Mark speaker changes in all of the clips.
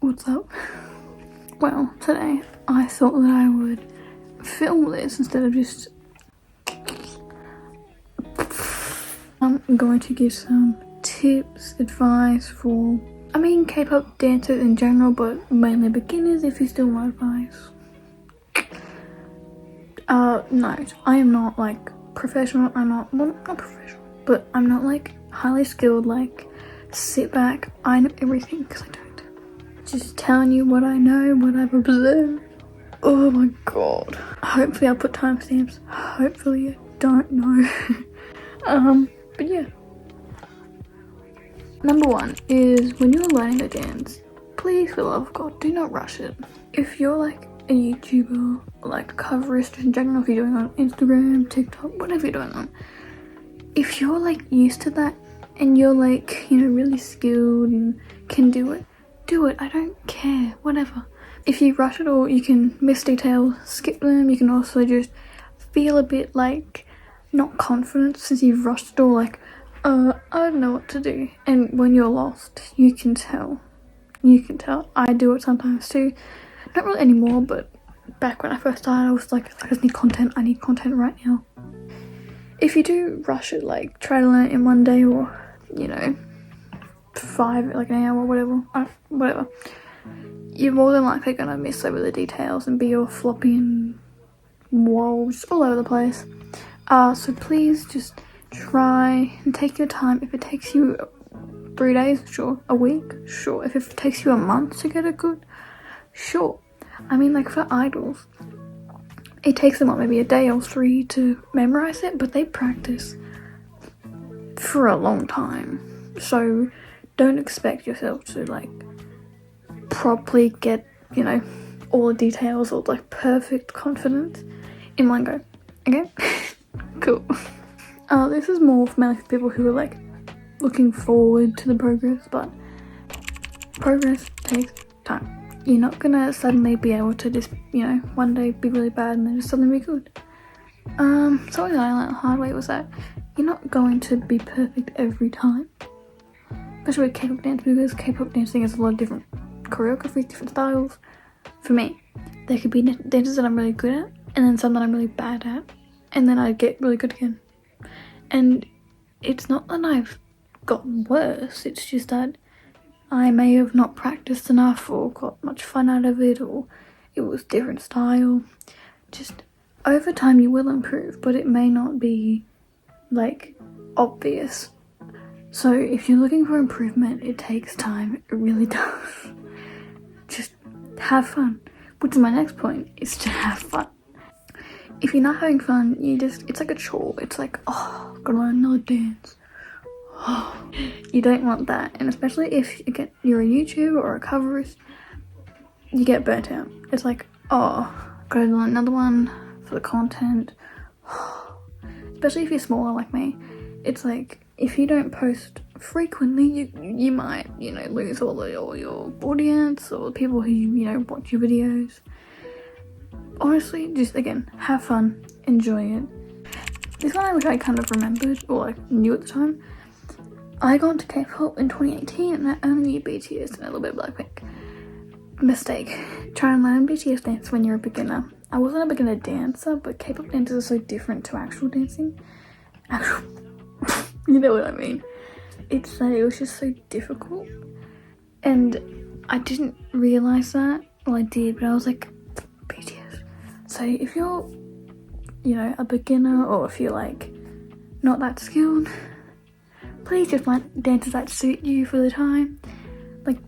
Speaker 1: What's up? Well, today I thought that I would film this instead of just... I'm going to give some tips, advice for, K-pop dancers in general, but mainly beginners if you still want advice. Note, I am not like professional, not professional, but I'm not like highly skilled, like sit back, I know everything, because I don't. Just telling you what I know, what I've observed. Oh my god. Hopefully I'll put timestamps. Hopefully I don't know. But yeah. Number one is when you're learning to dance, please, for the love of God, do not rush it. If you're like a YouTuber, or like a coverist in general, if you're doing it on Instagram, TikTok, whatever you're doing on, if you're like used to that and you're like, really skilled and can do it, do it. I don't care, whatever. If you rush it or you can miss details, skip them. You can also just feel a bit like not confident since you've rushed it, or like, I don't know what to do. And when you're lost, you can tell. I do it sometimes too. Not really anymore, but back when I first started, I was like, I just need content. I need content right now. If you do rush it, like try to learn it in one day, or, 5, like an hour, whatever, you're more than likely gonna miss over the details and be all floppy and whoa, just all over the place. So please just try and take your time. If it takes you 3 days, sure. A week, sure. If it takes you a month to get it good, sure. Like for idols, it takes them maybe a day or 3 to memorize it, but they practice for a long time. So don't expect yourself to like properly get, all the details or like perfect confidence in one go. Okay? Cool. This is more for mainly for people who are like looking forward to the progress, but progress takes time. You're not gonna suddenly be able to just, one day be really bad and then just suddenly be good. Something that I learned the hard way was that you're not going to be perfect every time. Especially with K-pop dance, because K-pop dancing has a lot of different choreographies, different styles. For me, there could be dances that I'm really good at, and then some that I'm really bad at, and then I get really good again. And it's not that I've gotten worse, it's just that I may have not practiced enough or got much fun out of it, or it was different style. Just over time you will improve, but it may not be like obvious. So if you're looking for improvement, it takes time, it really does. Just have fun, which is my next point, is to have fun. If you're not having fun, it's like a chore. It's like, oh, gotta learn another dance. Oh, you don't want that. And especially if you're a YouTuber or a coverist, you get burnt out. It's like, oh, gotta learn another one for the content. Especially if you're smaller like me, it's like, if you don't post frequently, you might, lose all your audience or people who, watch your videos. Honestly, just again, have fun, enjoy it. This one I wish I kind of remembered, or like knew at the time. I got into K-pop in 2018 and I only knew BTS and a little bit of Blackpink. Mistake. Try and learn BTS dance when you're a beginner. I wasn't a beginner dancer, but K-pop dances are so different to actual dancing. You know what I mean? It was just so difficult, and I didn't realise that. Well, I did, but I was like, BTS. So if you're, a beginner, or if you're like not that skilled, please just find dances that suit you for the time. Like,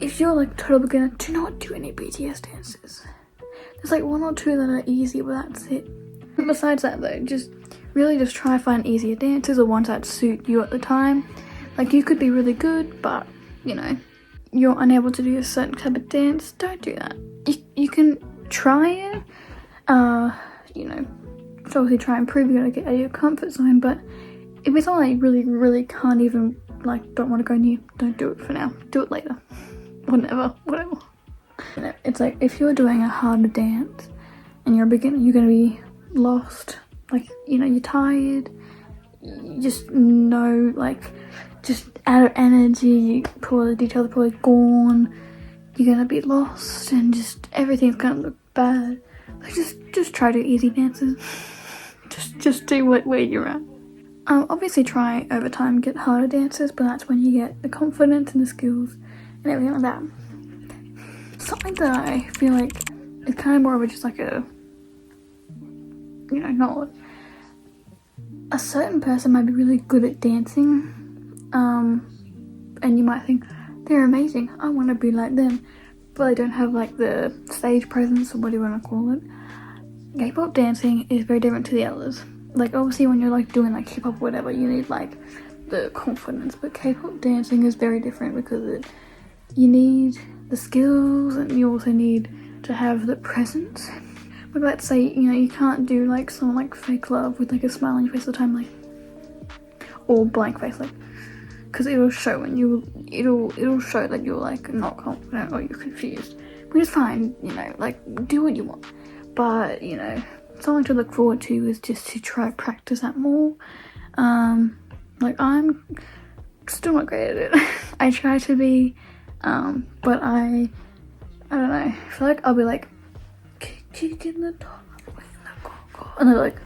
Speaker 1: if you're like total beginner, do not do any BTS dances. There's like 1 or 2 that are easy, but that's it. Besides that though, just try to find easier dances or ones that suit you at the time. Like, you could be really good, but you're unable to do a certain type of dance. Don't do that. You can try it, so obviously try and improve. You gotta get out of your comfort zone, but if it's something that you really can't even, don't want to go near, don't do it for now. Do it later. Whatever. It's like, if you're doing a harder dance and you're a beginner, you're gonna be lost. Like, you're tired, you just know, like, just out of energy, all the details are probably gone, you're gonna be lost, and just everything's gonna look bad. Like, just try to do easy dances. just do where you're at. Obviously try over time get harder dances, but that's when you get the confidence and the skills and everything like that. Something that I feel like is kind of more of a, just like a, you know, not a certain person might be really good at dancing, and you might think they're amazing, I want to be like them, but they don't have like the stage presence or what do you want to call it. K-pop dancing is very different to the others. Like, obviously when you're like doing like hip-hop or whatever, you need like the confidence, but K-pop dancing is very different because you need the skills and you also need to have the presence. Like, let's say, you know, you can't do like someone like Fake Love with like a smile on your face all the time, like, or blank face, like, because it'll show when it'll show that you're like not confident or you're confused, which is fine, you know, like, do what you want, but, you know, something to look forward to is just to try practice that more. Like, I'm still not great at it. I try to be, but I don't know, I feel like I'll be like, kick in the top, and they're like,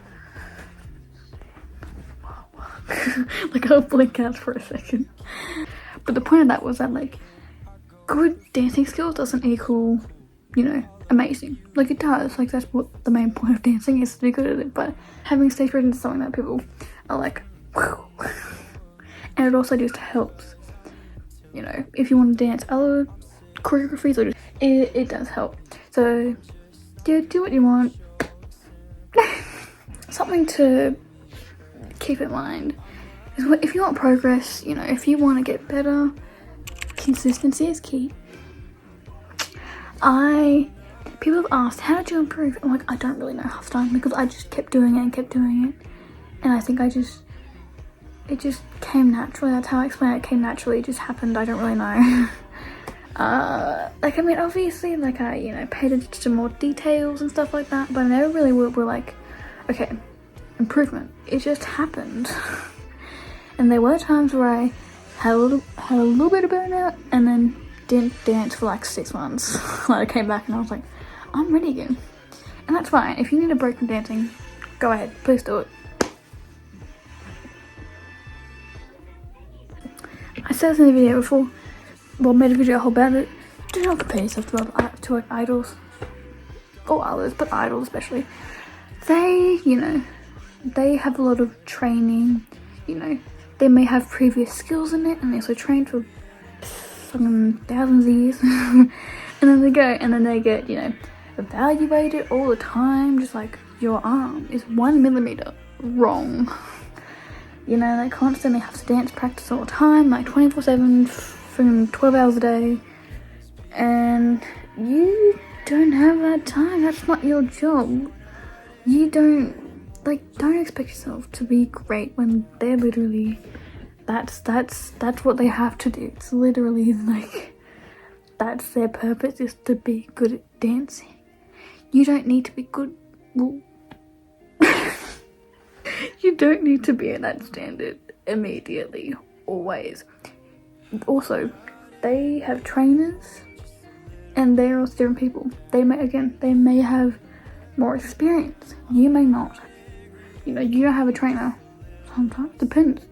Speaker 1: like, I'll blink out for a second. But the point of that was that, like, good dancing skills doesn't equal, you know, amazing. Like, it does, like, that's what the main point of dancing is, to be good at it, but having stage presence is something that people are like, and it also just helps, you know, if you want to dance other choreographies, or just, it does help. So yeah, do what you want. Something to keep in mind is, if you want progress, you know, if you want to get better, consistency is key. People have asked, how did you improve? I'm like, I don't really know half the time, because I just kept doing it and kept doing it, and I think it just came naturally. That's how I explain it. It came naturally, it just happened. I don't really know. Like, I mean, obviously, like, I, you know, paid attention to more details and stuff like that, but I never really were like, okay, improvement. It just happened. And there were times where I had a little bit of burnout, and then didn't dance for like 6 months. Like, I came back and I was like, I'm ready again. And that's fine. If you need a break from dancing, go ahead, please do it. I said this in a video before, well, made a video about it. Do not compare yourself to like idols, or others, but idols especially. They, you know, they have a lot of training, you know, they may have previous skills in it, and they also trained for fucking thousands of years. And then they go, and then they get, you know, evaluated all the time, just like, your arm is 1 millimeter wrong. You know, they constantly have to dance practice all the time, like 24/7, from 12 hours a day, and you don't have that time. That's not your job. You don't expect yourself to be great when they're literally, that's what they have to do. It's literally like, that's their purpose, is to be good at dancing. You don't need to be good, well, you don't need to be at that standard immediately, always. Also, they have trainers, and they're also different people. They may have more experience. You may not. You know, you don't have a trainer. Sometimes, depends.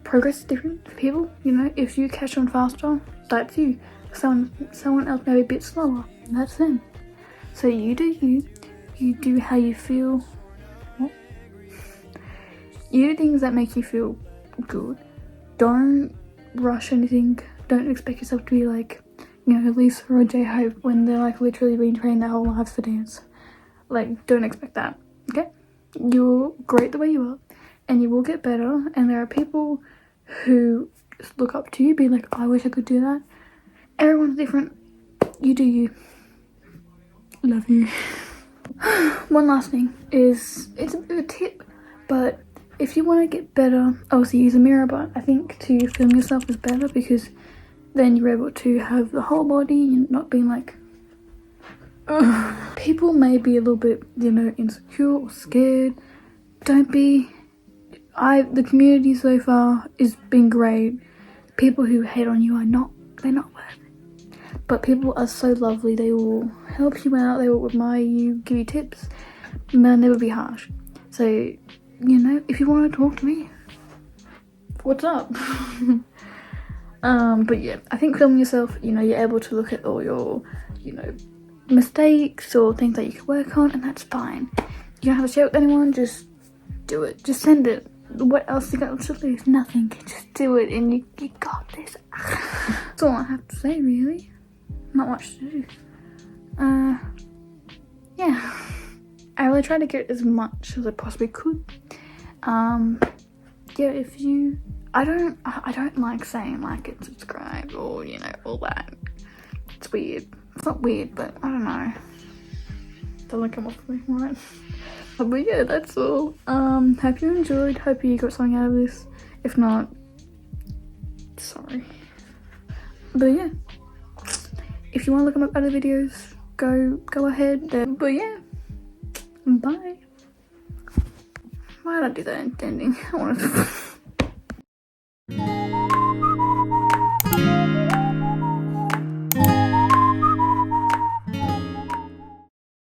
Speaker 1: Progress is different for people. You know, if you catch on faster, that's you. Someone else may be a bit slower, that's them. So you do you. You do how you feel. What? You do things that make you feel good. Don't rush anything. Don't expect yourself to be like, you know, Lisa or J-Hope when they're like literally been trained their whole lives for dance. Like, don't expect that, okay? You're great the way you are, and you will get better, and there are people who look up to you, be like, I wish I could do that. Everyone's different. You do you. Love you. One last thing is, it's a bit of a tip, but if you want to get better, obviously use a mirror, but I think to film yourself is better, because then you're able to have the whole body and not being like, ugh. People may be a little bit, you know, insecure or scared. Don't be. the community so far has been great. People who hate on you they're not worth it. But people are so lovely, they will help you out, they will admire you, give you tips, and they'll never be harsh. So, you know, if you want to talk to me, what's up? But yeah, I think filming yourself, you know, you're able to look at all your, you know, mistakes or things that you could work on, and that's fine. You don't have to share with anyone, just do it. Just send it. What else you got to lose? Nothing. Just do it and you got this. That's all I have to say, really. Not much to do. Yeah. I really tried to get as much as I possibly could. Yeah, if you... I don't like saying like and subscribe or, you know, all that. It's weird. It's not weird, but I don't know. It doesn't come off me right. But yeah, that's all. Hope you enjoyed. Hope you got something out of this. If not, sorry. But yeah, if you want to look at my other videos, go ahead. But yeah, bye. Why did I do that ending? I wanted to